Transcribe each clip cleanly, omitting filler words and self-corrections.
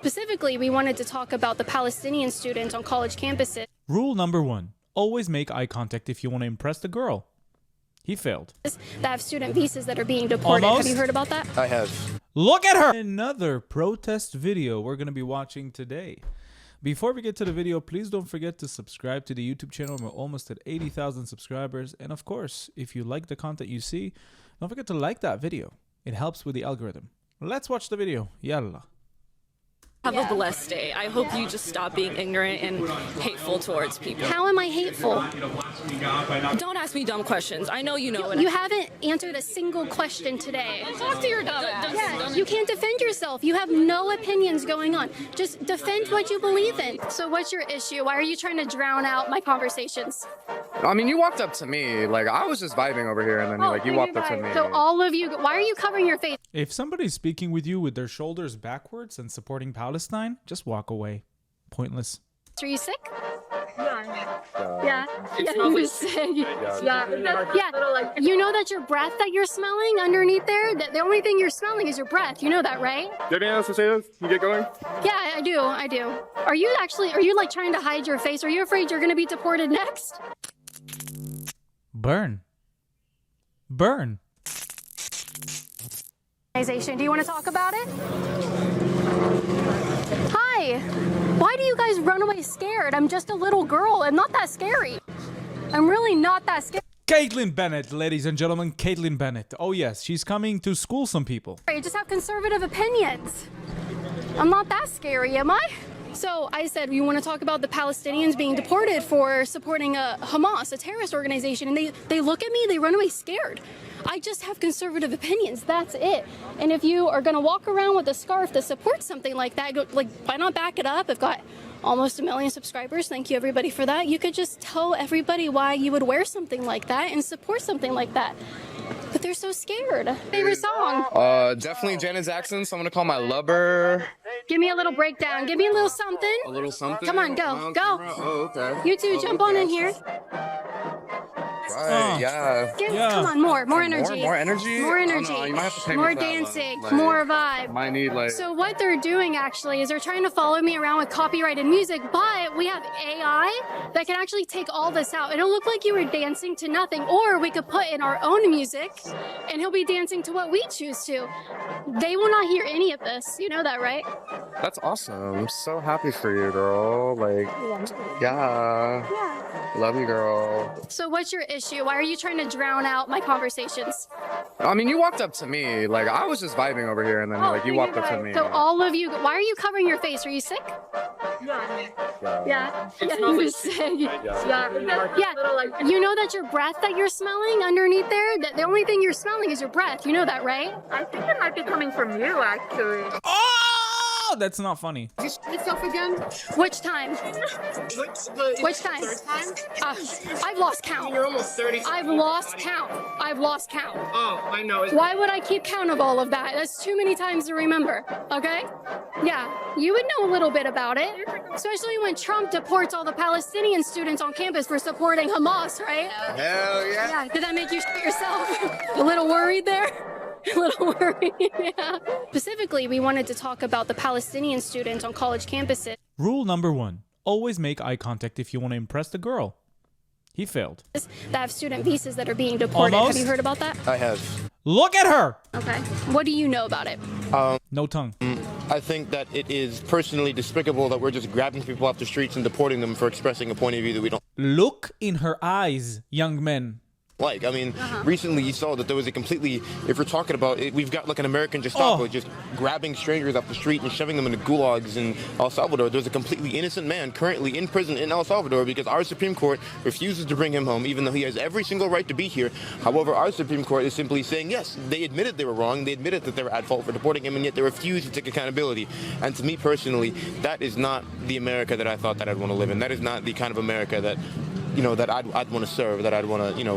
Specifically, we wanted to talk about the Palestinian students on college campuses. Rule number 1. Always make eye contact if you want to impress the girl. He failed. That have student visas that are being deported. Almost. Have you heard about that? I have. Look at her! Another protest video we're going to be watching today. Before we get to the video, please don't forget to subscribe to the YouTube channel. We're almost at 80,000 subscribers. And of course, if you like the content you see, don't forget to like that video. It helps with the algorithm. Let's watch the video. Yalla. Have a blessed day. I hope you just stop being ignorant and hateful towards people. How am I hateful? Don't ask me dumb questions. I know you know it. You haven't answered a single question today. Talk to your dumb ass. Yeah, you can't defend yourself. You have no opinions going on. Just defend what you believe in. So what's your issue? Why are you trying to drown out my conversations? I mean, you walked up to me. Like, I was just vibing over here, and then you walked up to me. So all of you, why are you covering your face? If somebody's speaking with you with their shoulders backwards and supporting Palestine, just walk away. Pointless. Are you sick? Yeah. Yeah. You're sick. Yeah. You know that your breath that you're smelling underneath there, the only thing you're smelling is your breath. You know that, right? Do you have anything else to say? You get going? Yeah, I do. Are you like trying to hide your face? Are you afraid you're going to be deported next? Burn. Burn. Do you want to talk about it? Hi. Why do you guys run away scared? I'm just a little girl. I'm not that scary. I'm really not that scary. Caitlin Bennett, ladies and gentlemen, Caitlin Bennett. Oh yes, she's coming to school some people. I just have conservative opinions. I'm not that scary, am I? So I said, you want to talk about the Palestinians being deported for supporting Hamas, a terrorist organization, and they look at me, they run away scared. I just have conservative opinions, that's it. And if you are going to walk around with a scarf that supports something like that, why not back it up? I've got almost 1 million subscribers, thank you everybody for that. You could just tell everybody why you would wear something like that and support something like that. But they're so scared. Favorite song? Definitely Janet Jackson, so I'm gonna call my lover. Give me a little breakdown. Give me a little something. A little something? Come on, go. Oh, okay. You two, jump on in here. Right, yeah. Come on, more energy. More energy? More energy. Oh, no, you might have to pay me more for that dancing. one. Like, more vibe. Might need So what they're doing actually is they're trying to follow me around with copyrighted music, but we have AI that can actually take all this out. It'll look like you were dancing to nothing, or we could put in our own music and he'll be dancing to what we choose to. They will not hear any of this. You know that, right? That's awesome. I'm so happy for you, girl. Like, yeah. Love you, girl. So what's your issue? Why are you trying to drown out my conversations? I mean, you walked up to me. Like, I was just vibing over here, and then you walked up to me. So all of you, why are you covering your face? Are you sick? Yeah. You're sick. Yeah. You know that your breath that you're smelling underneath there, the only thing you're smelling is your breath. You know that, right? I think it might be coming from you, actually. Oh, that's not funny. Yourself again? Which time? Which time? Third time? I've lost count. You're almost 30. I've lost count. Oh, I know. Why would I keep count of all of that? That's too many times to remember, okay? Yeah, you would know a little bit about it, especially when Trump deports all the Palestinian students on campus for supporting Hamas, right? Hell yeah. Yeah, did that make you shit yourself? A little worried there? A little worried, yeah. Specifically, we wanted to talk about the Palestinian students on college campuses. Rule number 1. Always make eye contact if you want to impress the girl. He failed. That have student visas that are being deported. Almost. Have you heard about that? I have. Look at her! Okay. What do you know about it? No tongue. I think that it is personally despicable that we're just grabbing people off the streets and deporting them for expressing a point of view that we don't Look in her eyes, young men. like. I mean, recently you saw that there was a completely, if we're talking about it, we've got like an American Gestapo just grabbing strangers off the street and shoving them into gulags in El Salvador. There's a completely innocent man currently in prison in El Salvador because our Supreme Court refuses to bring him home, even though he has every single right to be here. However, our Supreme Court is simply saying, yes, they admitted they were wrong, they admitted that they were at fault for deporting him, and yet they refuse to take accountability. And to me personally, that is not the America that I thought that I'd want to live in. That is not the kind of America that, you know, that I'd want to serve, that I'd want to, you know,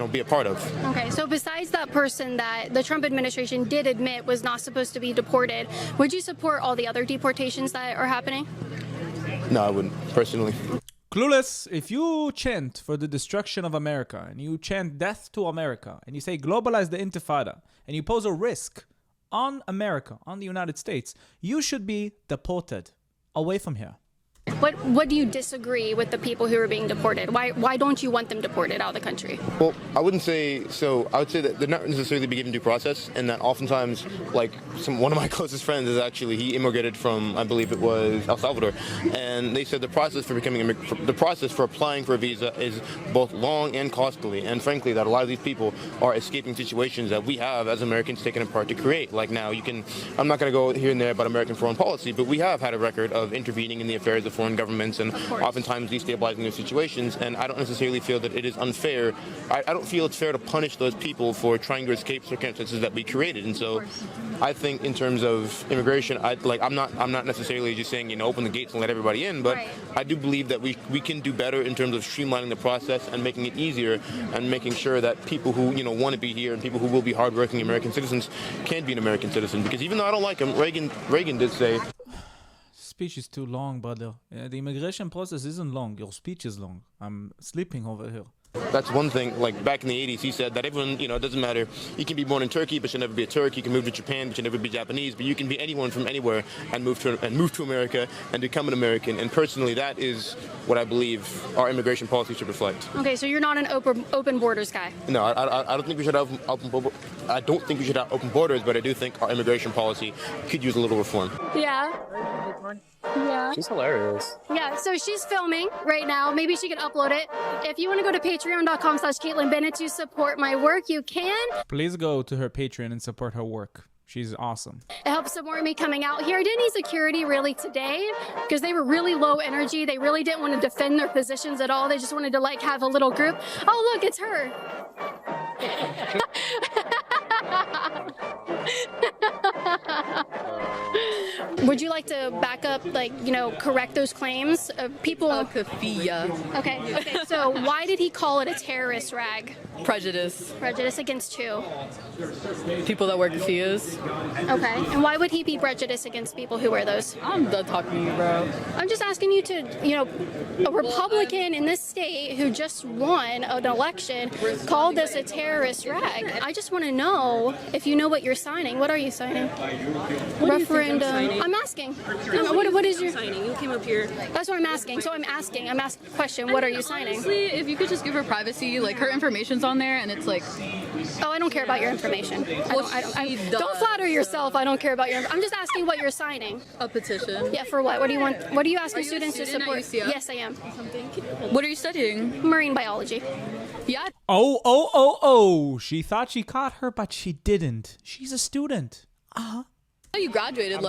be a part of. Okay, so besides that person that the Trump administration did admit was not supposed to be deported, would you support all the other deportations that are happening? No, I wouldn't, personally. Clueless, if you chant for the destruction of America, and you chant death to America, and you say globalize the intifada, and you pose a risk on America, on the United States, you should be deported away from here. What do you disagree with the people who are being deported? Why don't you want them deported out of the country? Well, I wouldn't say so. I would say that they're not necessarily be given due process, and that oftentimes, like one of my closest friends is actually he immigrated from, I believe it was El Salvador, and they said the process for applying for a visa is both long and costly, and frankly, that a lot of these people are escaping situations that we have as Americans taken apart to create. Like now, I'm not going to go here and there about American foreign policy, but we have had a record of intervening in the affairs of foreign governments and oftentimes destabilizing their situations, and I don't necessarily feel that it is unfair. I don't feel it's fair to punish those people for trying to escape circumstances that we created. And so I think in terms of immigration, I'm not necessarily just saying, open the gates and let everybody in, but I do believe that we can do better in terms of streamlining the process and making it easier and making sure that people who want to be here and people who will be hardworking American citizens can be an American citizen. Because even though I don't like him, Reagan did say, speech is too long, brother. The immigration process isn't long. Your speech is long. I'm sleeping over here. That's one thing. Like back in the 80s, he said that everyone, it doesn't matter. You can be born in Turkey, but you'll never be a Turk. You can move to Japan, but you'll never be Japanese. But you can be anyone from anywhere and move to America and become an American. And personally, that is what I believe our immigration policy should reflect. Okay, so you're not an open borders guy. No, I don't think we should have I don't think we should have open borders, but I do think our immigration policy could use a little reform. Yeah. Yeah. She's hilarious. Yeah, so she's filming right now. Maybe she can upload it. If you want to go to patreon.com/Caitlin Bennett to support my work, you can. Please go to her Patreon and support her work. She's awesome. It helps support me coming out here. I didn't need security really today because they were really low energy. They really didn't want to defend their positions at all. They just wanted to have a little group. Oh, look, it's her. Would you like to back up, correct those claims? People. Okay. So why did he call it a terrorist rag? Prejudice. Prejudice against who? People that wear keffiyehs. Okay. And why would he be prejudiced against people who wear those? I'm done talking to you, bro. I'm just asking you to, a Republican in this state who just won an election called this a terrorist rag. I just want to know if you know what you're signing. What are you signing? Referendum. I'm asking. What is your signing? You came up here. That's what I'm asking. So I'm asking a question. What are you signing? Honestly, if you could just give her privacy, her information's on there, and it's oh, I don't care about your information. Don't flatter yourself. I don't care about your. I'm just asking what you're signing. A petition. Yeah, for what? What do you want? What are you asking students to support? At UCF? Yes, I am. What are you studying? Marine biology. Yeah. Oh. She thought she caught her, but she didn't. She's a student. You graduated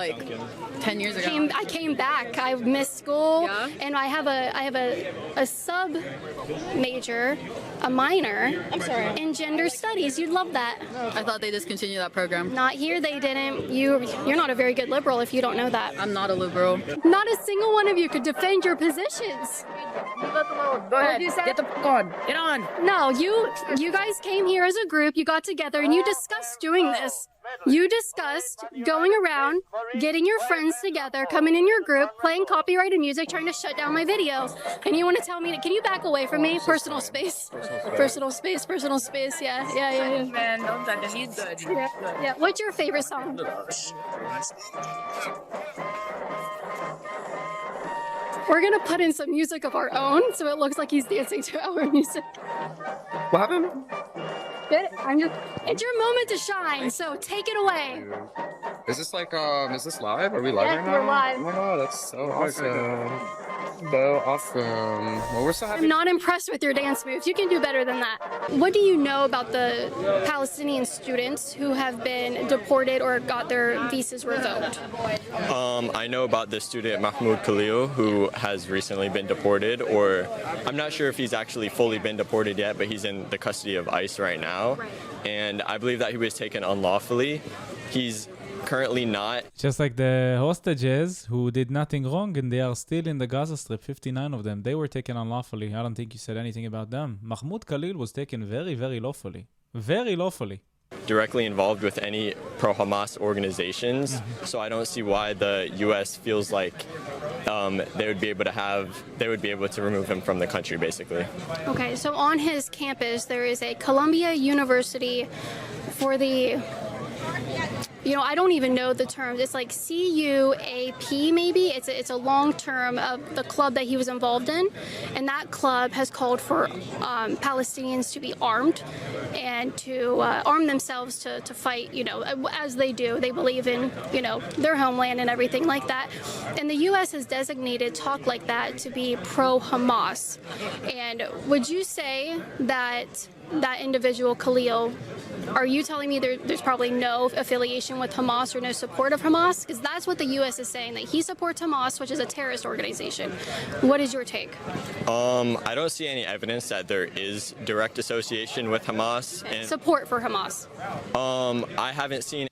10 years ago. I came back. I missed school, Yeah? and I have a sub major, a minor. I'm sorry. In gender studies. You'd love that. I thought they discontinued that program. Not here. They didn't. You're not a very good liberal if you don't know that. I'm not a liberal. Not a single one of you could defend your positions. Go ahead. Get the fuck on. Get on. No, you guys came here as a group. You got together and you discussed doing this. You discussed going around, getting your friends together, coming in your group, playing copyrighted music, trying to shut down my video. And you want to tell me, can you back away from me? Personal space. Personal space. Yeah. Man, don't touch him. He's good. Yeah. What's your favorite song? We're going to put in some music of our own so it looks like he's dancing to our music. What happened? It's your moment to shine, so take it away. Is this is this live? Are we live Yeah, right now? we're live. Oh my god, that's so awesome. So awesome. Well, we're so happy. I'm not impressed with your dance moves. You can do better than that. What do you know about the Palestinian students who have been deported or got their visas revoked? I know about the student Mahmoud Khalil, who has recently been deported, or I'm not sure if he's actually fully been deported yet, but he's in the custody of ICE right now. And I believe that he was taken unlawfully. He's currently not. Just like the hostages who did nothing wrong and they are still in the Gaza Strip, 59 of them. They were taken unlawfully. I don't think you said anything about them. Mahmoud Khalil was taken very, very lawfully. Very lawfully. Directly involved with any pro-Hamas organizations, so I don't see why the U.S. feels like they would be able to remove him from the country, basically. Okay, so on his campus there is a Columbia University for the I don't even know the terms. It's like CUAP maybe. It's a long term of the club that he was involved in, and that club has called for Palestinians to be armed and to arm themselves to fight, as they do. They believe in, their homeland and everything like that. And the U.S. has designated talk like that to be pro-Hamas. And would you say that individual, Khalil, are you telling me there's probably no affiliation with Hamas or no support of Hamas? Because that's what the U.S. is saying, that he supports Hamas, which is a terrorist organization. What is your take? I don't see any evidence that there is direct association with Hamas. And support for Hamas. I haven't seen.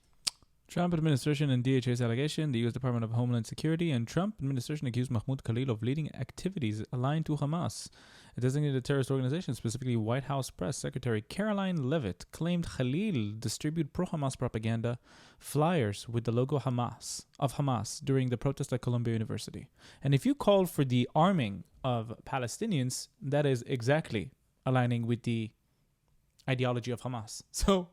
Trump administration and DHA's allegation. The U.S. Department of Homeland Security and Trump administration accused Mahmoud Khalil of leading activities aligned to Hamas, a designated terrorist organization. Specifically, White House Press Secretary Caroline Leavitt claimed Khalil distributed pro-Hamas propaganda flyers with the logo of Hamas during the protest at Columbia University. And if you call for the arming of Palestinians, that is exactly aligning with the ideology of Hamas. So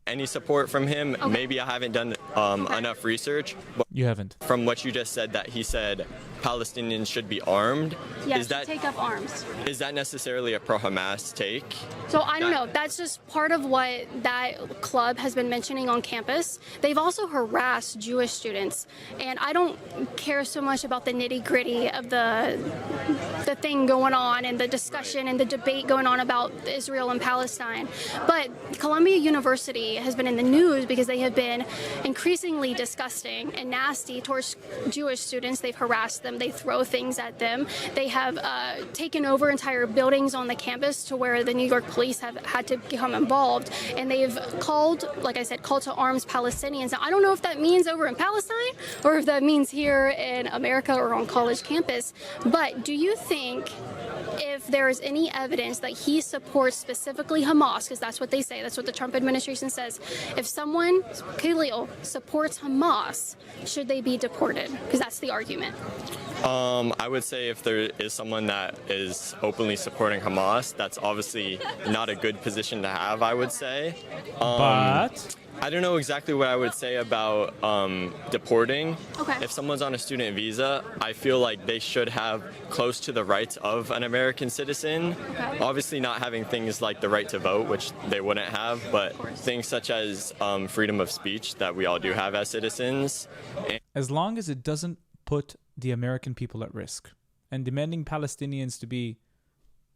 any support from him. Okay. Maybe I haven't done enough research. But you haven't. From what you just said, that he said Palestinians should be armed. Yes, take up arms. Is that necessarily a pro-Hamas take? So I don't know. That's just part of what that club has been mentioning on campus. They've also harassed Jewish students, and I don't care so much about the nitty-gritty of the thing going on and the discussion and the debate going on about Israel and Palestine. But Columbia University has been in the news because they have been increasingly disgusting and nasty towards Jewish students. They've harassed them. They throw things at them. They have taken over entire buildings on the campus to where the New York police have had to become involved. And they've called, like I said, called to arms Palestinians. Now, I don't know if that means over in Palestine or if that means here in America or on college campus. But do you think if there is any evidence that he supports specifically Hamas, because that's what they say, that's what the Trump administration says, if someone, Khalil, supports Hamas, should they be deported? Because that's the argument. I would say if there is someone that is openly supporting Hamas, that's obviously not a good position to have, I would say. But I don't know exactly what I would say about deporting. Okay. If someone's on a student visa, I feel like they should have close to the rights of an American citizen. Okay. Obviously not having things like the right to vote, which they wouldn't have, but things such as freedom of speech that we all do have as citizens. As long as it doesn't put the American people at risk. And demanding Palestinians to be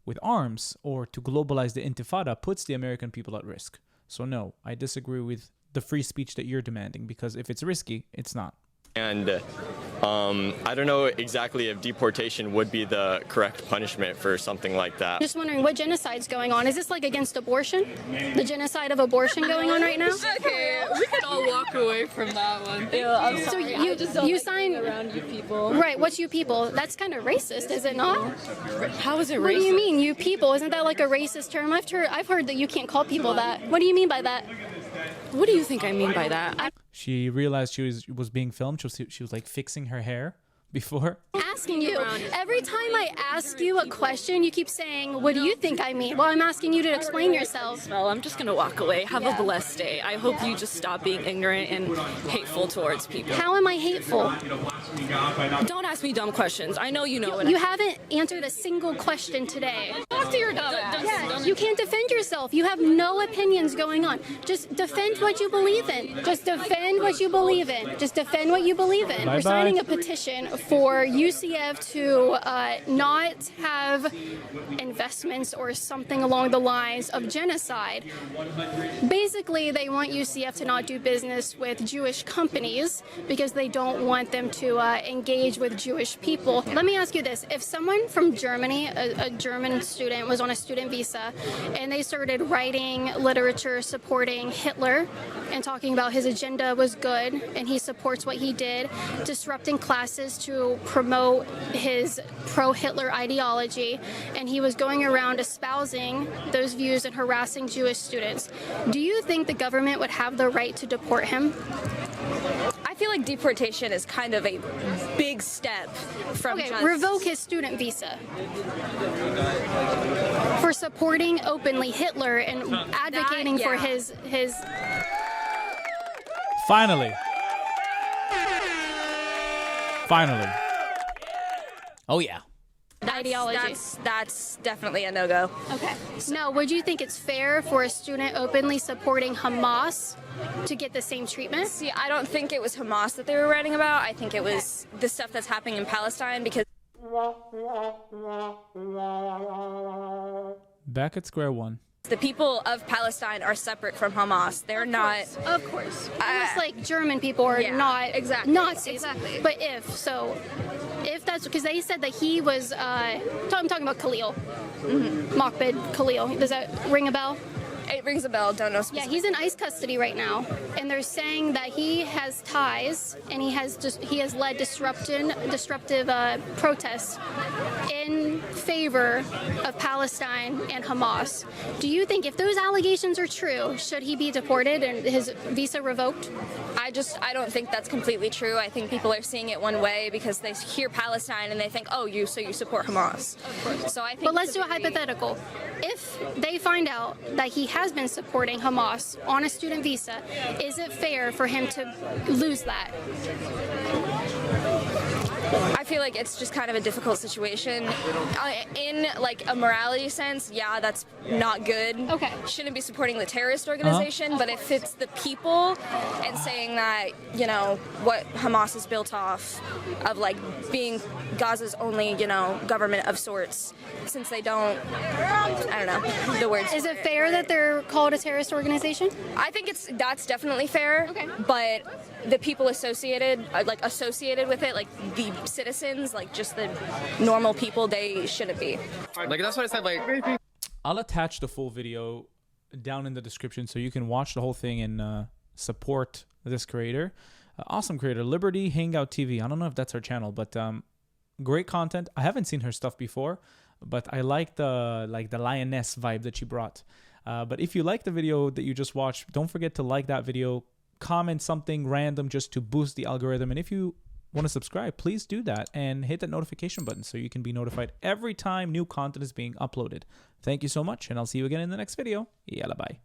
with arms or to globalize the intifada puts the American people at risk. So no, I disagree with the free speech that you're demanding, because if it's risky, it's not. And I don't know exactly if deportation would be the correct punishment for something like that. Just wondering what genocide's going on. Is this like against abortion? The genocide of abortion going on right now? Okay, we could all walk away from that one. Yeah, I'm sorry. So you sign around you people. Right, what's you people? That's kind of racist, is it not? How is it racist? What do you mean, you people? Isn't that like a racist term? I've heard that you can't call people that. What do you mean by that? What do you think I mean by that? She realized she was being filmed. She was like fixing her hair before. Asking you. Every time I ask you a question, you keep saying, what do you think I mean? Well, I'm asking you to explain yourself. Well, I'm just going to walk away. Have a blessed day. I hope you just stop being ignorant and hateful towards people. How am I hateful? Don't ask me dumb questions. I know you know it. You haven't answered a single question today. Talk to your dumb ass. Yeah, you can't defend yourself. You have no opinions going on. Just defend what you believe in. Just defend what you believe in. Just defend what you believe in. We're signing a petition for UCF to not have investments or something along the lines of genocide. Basically, they want UCF to not do business with Jewish companies because they don't want them to engage with Jewish people. Let me ask you this. If someone from Germany, a German student, was on a student visa and they started writing literature supporting Hitler and talking about his agenda was good and he supports what he did, disrupting classes to promote his pro-Hitler ideology, and he was going around espousing those views and harassing Jewish students, do you think the government would have the right to deport him? I feel like deportation is kind of a big step from Okay, just... revoke his student visa for supporting openly Hitler and advocating for his Finally. Finally. Oh yeah. ideology. That's definitely a no-go. Okay. Now, would you think it's fair for a student openly supporting Hamas to get the same treatment? See, I don't think it was Hamas that they were writing about. I think it was the stuff that's happening in Palestine because... Back at square one. The people of Palestine are separate from Hamas. They're not... Of course. Almost like German people are not Nazis. Exactly. But if that's... Because they said that he was... I'm talking about Khalil. Mohammed Khalil. Does that ring a bell? It rings a bell. Don't know specifically. Yeah, he's in ICE custody right now, and they're saying that he has ties and he has led disruptive protests in favor of Palestine and Hamas. Do you think if those allegations are true, should he be deported and his visa revoked? I don't think that's completely true. I think people are seeing it one way because they hear Palestine and they think, oh, so you support Hamas. Of course. So I think. But let's do a hypothetical. If they find out that he has been supporting Hamas on a student visa, is it fair for him to lose that? I feel like it's just kind of a difficult situation. In like a morality sense, yeah, that's not good. Okay. Shouldn't be supporting the terrorist organization, but if it's the people and saying that, what Hamas is built off of like being Gaza's only, government of sorts, since they don't, I don't know the words. Is it fair that they're called a terrorist organization? I think that's definitely fair. Okay. But the people associated with it, like the citizens, like just the normal people, they shouldn't be. Like that's what I said. Like I'll attach the full video down in the description so you can watch the whole thing and support this creator. Awesome creator, Liberty Hangout TV. I don't know if that's her channel, but great content. I haven't seen her stuff before, but I like the lioness vibe that she brought. But if you like the video that you just watched, don't forget to like that video, comment something random just to boost the algorithm, and if you want to subscribe, please do that and hit that notification button so you can be notified every time new content is being uploaded. Thank you so much, and I'll see you again in the next video. Yalla, bye.